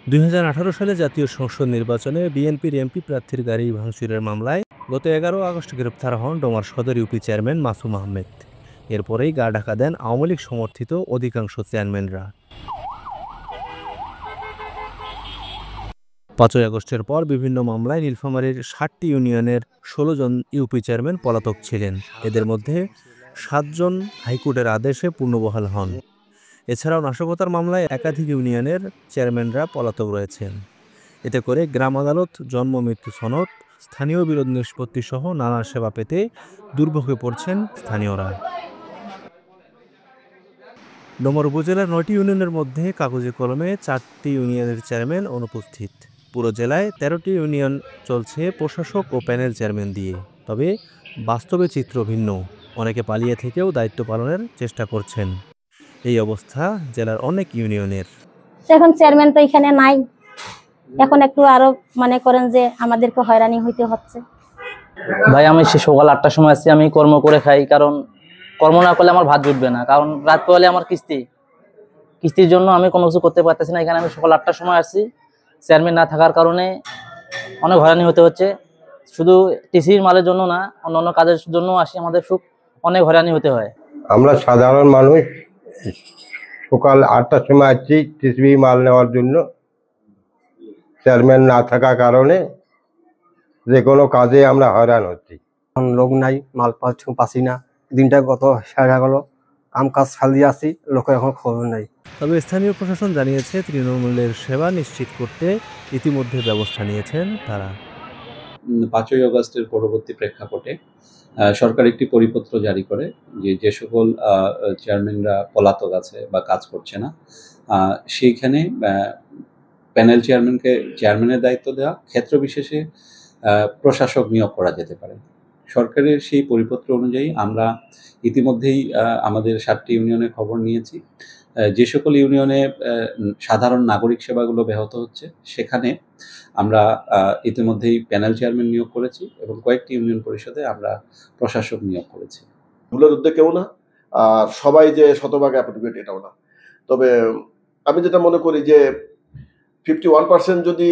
২০১৮ সালে জাতীয় সংসদ নির্বাচনে বিএনপির এমপি প্রার্থীর গাড়ি ভাঙচুরের মামলায় গত ১১ আগস্ট গ্রেপ্তার হন ডোমার সদর ইউপি চেয়ারম্যান মাসুম আহমেদ। এরপরেই গা ঢাকা দেন আওয়ামী লীগ সমর্থিত অধিকাংশ চেয়ারম্যানরা। ৫ই আগস্টের পর বিভিন্ন মামলায় নীলফামারীর ৭টি ইউনিয়নের ১৬ জন ইউপি চেয়ারম্যান পলাতক ছিলেন। এদের মধ্যে ৭ জন হাইকোর্টের আদেশে পুনর্বহাল হন। এছাড়াও নাশকতার মামলায় একাধিক ইউনিয়নের চেয়ারম্যানরা পলাতক রয়েছেন। এতে করে গ্রাম আদালত, জন্ম মৃত্যু সনদ, স্থানীয় বিরোধ নিষ্পত্তি সহ নানা সেবা পেতে দুর্ভোগে পড়ছেন স্থানীয়রা। ডোমার উপজেলার ৯টি ইউনিয়নের মধ্যে কাগজে কলমে ৪টি ইউনিয়নের চেয়ারম্যান অনুপস্থিত। পুরো জেলায় ১৩টি ইউনিয়ন চলছে প্রশাসক ও প্যানেল চেয়ারম্যান দিয়ে। তবে বাস্তবে চিত্র ভিন্ন। অনেকে পালিয়ে থেকেও দায়িত্ব পালনের চেষ্টা করছেন। এই অবস্থা জেলার অনেক ইউনিয়নের। এখন চেয়ারম্যান তো এখানে নাই, এখন একটু আরো মনে করেন যে আমাদেরকে হয়রানি হইতে হচ্ছে। ভাই আমি সে সকাল ৮টার সময় আসছি, আমি কর্ম করে খাই, কারণ কর্ম না করলে আমার ভাত জুটবে না, কারণ রাত পোহালে আমার কিস্তির জন্য আমি কোনো কিছু করতে পারতেছি না। এখানে আমি সকাল ৮টার সময় আসছি, চেয়ারম্যান না থাকার কারণে অনেক হয়রানি হতে হচ্ছে। শুধু টিসির মালের জন্য না, অন্যান্য কাজের জন্য আসি, আমাদের অনেক হয়রানি হতে হয়। আমরা সাধারণ মানুষ সকাল ৮টার সময় আসছি টিসি মাল নেওয়ার জন্য। চেয়ারম্যান না থাকার কারণে যে কোনো কাজে আমরা হয়রান হচ্ছি। লোক নাই, মাল পাচ্ছি না। দিনটা গত সারা গেল, কাম কাজ ফেলিয়ে আসি, লোকের এখন খবর নাই। তবে স্থানীয় প্রশাসন জানিয়েছে তৃণমূলের সেবা নিশ্চিত করতে ইতিমধ্যে ব্যবস্থা নিয়েছেন তারা। ৫ই আগস্টের পরবর্তী প্রেক্ষাপটে সরকার একটি পরিপত্র জারি করে যে সকল চেয়ারম্যানরা পলাতক আছে বা কাজ করছে না, সেইখানে প্যানেল চেয়ারম্যানের দায়িত্ব দেওয়া, ক্ষেত্র বিশেষে প্রশাসক নিয়োগ করা যেতে পারে। সরকারের সেই পরিপত্র অনুযায়ী আমরা ইতিমধ্যেই আমাদের ৭টি ইউনিয়নের খবর নিয়েছি। যে সকল ইউনিয়নে সাধারণ নাগরিক সেবাগুলো ব্যাহত হচ্ছে, সেখানে আমরা ইতিমধ্যেই প্যানেল চেয়ারম্যান নিয়োগ করেছি এবং কয়েকটি ইউনিয়ন পরিষদে আমরা প্রশাসক নিয়োগ করেছি। ভুলের উদ্যোগ কেউ না, আর সবাই যে শতভাগ অ্যাপ্রোপ্রিয়েট এটাও না। তবে আমি যেটা মনে করি যে 51% যদি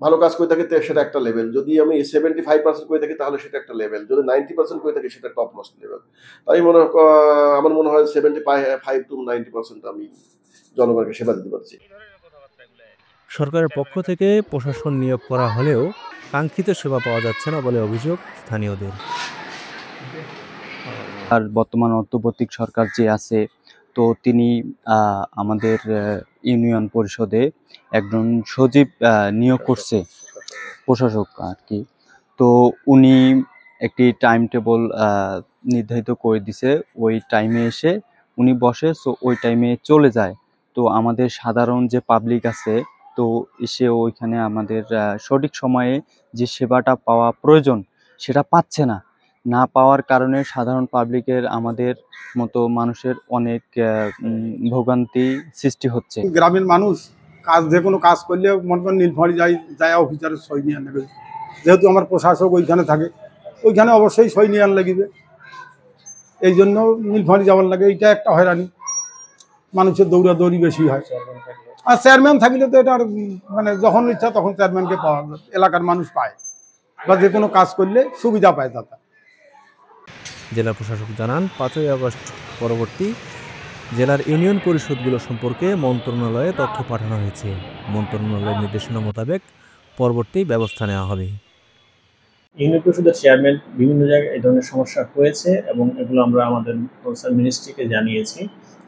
ভালো কাজ করে থাকি সেটা একটা লেভেল, যদি আমি 75% করে থাকি তাহলে সেটা একটা লেভেল, যদি 90% করে থাকি সেটা টপ মোস্ট লেভেল। তাই আমার মনে হয় 75 to 90% আমি জনগণকে সেবা দিতে পারছি। সরকারের পক্ষ থেকে প্রশাসন নিয়োগ করা হলেও কাঙ্ক্ষিত সেবা পাওয়া যাচ্ছে না বলে অভিযোগ স্থানীয়দের। আর বর্তমান অন্তর্বর্তী সরকার যে আছে, তো তিনি আমাদের ইউনিয়ন পরিষদে একজন সচিব নিয়োগ করছে, প্রশাসক আর কি। তো উনি একটি টাইম টেবল নির্ধারিত করে দিছে, ওই টাইমে এসে উনি বসে, সো ওই টাইমে চলে যায়। তো আমাদের সাধারণ যে পাবলিক আছে, তো এসে ওইখানে আমাদের সঠিক সময়ে যে সেবাটা পাওয়া প্রয়োজন সেটা পাচ্ছে না। না পাওয়ার কারণে সাধারণ পাবলিকের, আমাদের মতো মানুষের অনেক ভোগান্তি সৃষ্টি হচ্ছে। গ্রামের মানুষ যে কোনো কাজ করলে মনে করেন নীলফামারী যায় অফিসারের সই নিয়ে আনবে, যেহেতু আমার প্রশাসক ওইখানে থাকে, ওইখানে অবশ্যই সই নিয়ে আন লাগবে, এই জন্য নীলফামারী যাওয়ার লাগে। এইটা একটা হয়রানি, মানুষের দৌড়াদৌড়ি বেশি হয়। আর চেয়ারম্যান থাকলে তো এটা মানে যখন ইচ্ছা তখন চেয়ারম্যানকে পাওয়া যায়, এলাকার মানুষ পায় বা যে কোনো কাজ করলে সুবিধা পায় তাতে। জেলা প্রশাসক জানান, ৫ই আগস্ট পরবর্তী জেলার ইউনিয়ন পরিষদগুলো সম্পর্কে মন্ত্রণালয়ে তথ্য পাঠানো হয়েছে। মন্ত্রণালয়ের নির্দেশনা মোতাবেক পরবর্তী ব্যবস্থা নেওয়া হবে। ইউনিয়ন পরিষদের চেয়ারম্যান বিভিন্ন জায়গায় এই ধরনের সমস্যা হয়েছে এবং এগুলো আমরা আমাদের মিনিস্ট্রিকে জানিয়েছি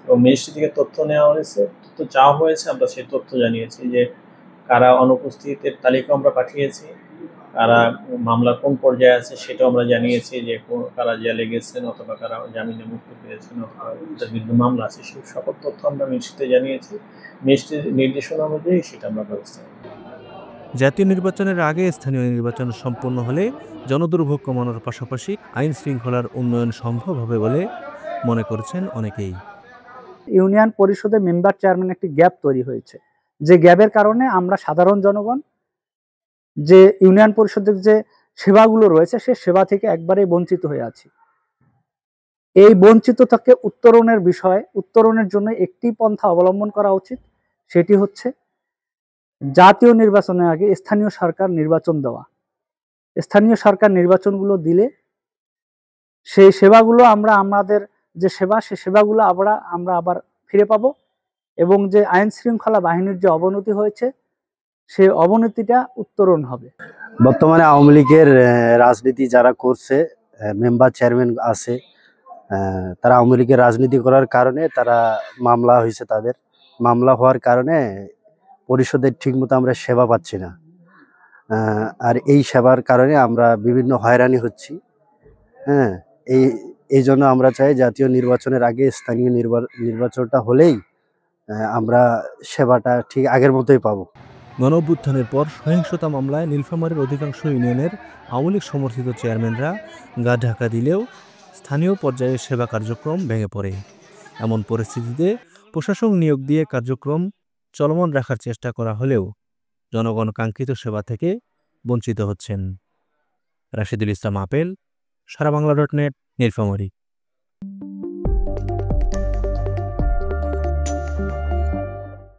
এবং মিনিস্ট্রি থেকে তথ্য নেওয়া হয়েছে, তথ্য চাওয়া হয়েছে, আমরা সেই তথ্য জানিয়েছি যে কারা অনুপস্থিতের তালিকা আমরা পাঠিয়েছি, কারা মামলা কোন পর্যায়ে আছে সেটাও আমরা জানিয়েছি, যে কারা জেলে গেছেন অথবা কারা জামিনে মুক্তি পেয়েছেন অথবা তার বিরুদ্ধে মামলা আছে, সেই সকল তথ্য আমরা মিনিস্ট্রিতে জানিয়েছি। মিনিস্ট্রির নির্দেশনা অনুযায়ী সেটা আমরা ব্যবস্থা নেব। জাতীয় নির্বাচনের আগে স্থানীয় নির্বাচন সম্পন্ন হলে জনদুর্ভোগ কমানোর পাশাপাশি আইন শৃঙ্খলার উন্নয়ন সম্ভব হবে বলে মনে করছেন অনেকেই। ইউনিয়ন পরিষদে মেম্বার চেয়ারম্যান একটি গ্যাপ তৈরি হয়েছে, যে গ্যাপের কারণে আমরা সাধারণ জনগণ যে ইউনিয়ন পরিষদের যে সেবাগুলো রয়েছে সে সেবা থেকে একবারেই বঞ্চিত হয়ে আছি। এই বঞ্চিত থেকে উত্তরণের জন্য একটি পন্থা অবলম্বন করা উচিত, সেটি হচ্ছে জাতীয় নির্বাচনের আগে স্থানীয় সরকার নির্বাচন দেওয়া। স্থানীয় সরকার নির্বাচনগুলো দিলে সেই সেবাগুলো আমাদের যে সেবা, সেই সেবাগুলো আমরা আবার ফিরে পাবো এবং যে আইন শৃঙ্খলা বাহিনীর যে অবনতি হয়েছে সেই অবনতিটা উত্তরণ হবে। বর্তমানে আওয়ামী লীগের রাজনীতি যারা করছে, মেম্বার চেয়ারম্যান আছে, তারা আওয়ামী লীগের রাজনীতি করার কারণে তারা মামলা হয়েছে, তাদের মামলা হওয়ার কারণে পরিষদের ঠিকমতো আমরা সেবা পাচ্ছি না। আর এই সেবার কারণে আমরা বিভিন্ন হয়রানি হচ্ছি। হ্যাঁ, এই জন্য আমরা চাই জাতীয় নির্বাচনের আগে স্থানীয় নির্বাচনটা হলেই আমরা সেবাটা ঠিক আগের মতোই পাবো। গণঅভ্যুত্থানের পর সহিংসতা মামলায় নীলফামারীর অধিকাংশ ইউনিয়নের আওয়ামী লীগ সমর্থিত চেয়ারম্যানরা গা ঢাকা দিলেও স্থানীয় পর্যায়ে সেবা কার্যক্রম ভেঙে পড়ে। এমন পরিস্থিতিতে প্রশাসন নিয়োগ দিয়ে কার্যক্রম চলমান রাখার চেষ্টা করা হলেও জনগণ কাঙ্ক্ষিত সেবা থেকে বঞ্চিত হচ্ছেন। রাশেদুল ইসলাম আপেল, সারা বাংলা .net, নীলফামারী।